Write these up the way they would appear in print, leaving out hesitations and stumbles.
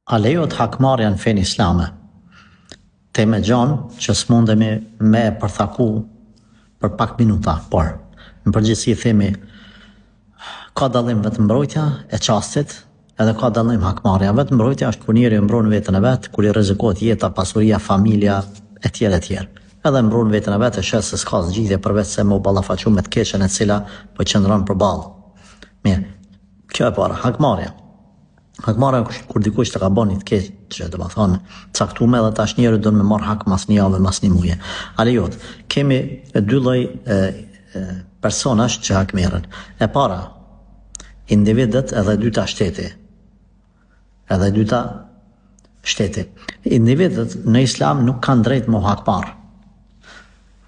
A lejohet hakmarrja në fenë islame? Temë gjanë që s'mundemi me e përthaku për pak minuta, por në përgjithësi themi ka dallim vetëm mbrojtja e çastit, edhe ka dallim hakmarrja. Vetëm mbrojtja është kur njeriu mbron veten e vet, kur i rrezikohet jeta, pasuria, familja etj etj. Edhe mbron veten e vet e shes se s'ka zgjidhje përveç se me u ballafaqu me të keqen e cila po qëndron përballë. Mirë. Kjo e para, hakmarrja. Hakmarrja kur dikush të ka bën një të keq, domethënë caktuar edhe tash njeriu do të më marr hak mas një javë, mas një muaji. A lejohet? Kemi dy lloj personash që hakmerren. E para, individët, edhe e dyta shteti. Edhe e dyta shteti. Individët në islam nuk kanë drejt me hakmarr.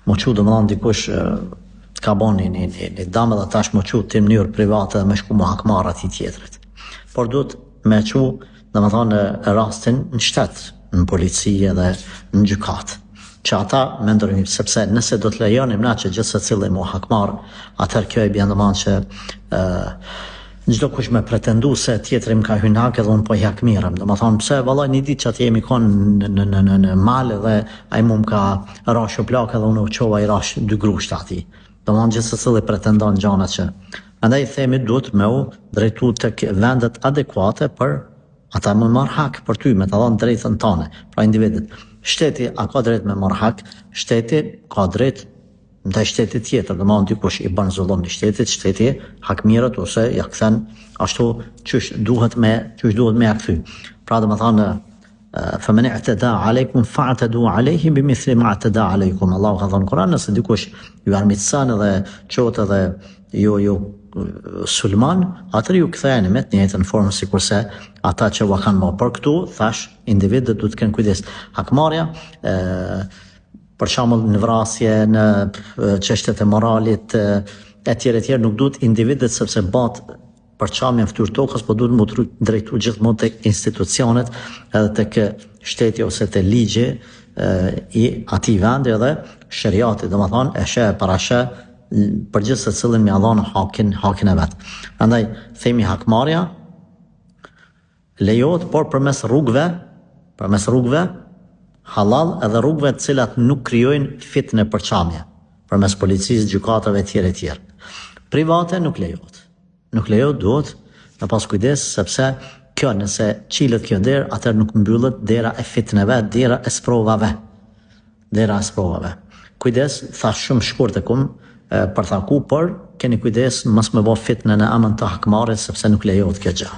Mo çu domethënë dikush të ka bën një dëm dhe tash mo çu në mënyrë private dhe më shku mo hakmarr atij tjetrit. Por duhet me qu, domethënë rastin në shtet, në polici edhe në gjykat. Që ata me ndërhym, sepse nëse do të lejonim na që gjithë secili mu hakmarr, atëherë kjo e bën domethënë që çdo kush me pretendu se tjetri më ka hyrë në hak edhe unë po i hakmirem. Domethënë pse vallai një ditë që atë jemi konë në mal dhe ai më ka rashë plak edhe unë u çova i rash dy grushta atij. Domethënë gjithë secili pretendon gjana që andaj themi duhet me u drejtu tek vendet adekuate për ata më marr hak për ty, me të dhënë drejtën tënde, pra individët. Shteti a ka drejt me marr hak? Shteti ka drejt ndaj shtetit tjetër, domethënë dikush i bën zullum në shtetit, shteti hakmirët ose ja kthen ashtu çysh duhet me ja kthy. Pra domethënë فمن اعتدى عليكم فاعتدوا عليه بمثل ما اعتدى عليكم. Allahu ka thënë Kur'an, nëse dikush ju armiqson edhe çohet edhe ju sulman, atëri ju ktheheni me të njëjtën formë sikurse ata që u kanë marrë. Por këtu thash individët duhet të kenë kujdes. Hakmarrja për shembull në vrasje, në çështjet e moralit etj nuk duhet individët sepse bat përçamjen fytyrë tokës, po duhet më drejtu gjithmonë tek institucionet edhe tek shteti ose te ligji i atij vendi edhe shariati, domethënë e sheh parashë për gjithë secilin me dhënë hakin e vet. Prandaj themi hakmarrja lejohet, por përmes rrugëve halal edhe rrugëve të cilat nuk krijojnë fitnë përçamje, përmes policisë, gjykatave etj. Private nuk lejohet. Nuk lejohet, duhet me pas kujdes, sepse kjo nëse qilet kjo derë, atër nuk mbyllet dera e fitneve, dera e sprovave. Kujdes, thash shumë shkurt e kum përthaku, por keni kujdes mos me bë fitnën e amën të hakmarrit, sepse nuk lejohet kjo gjë.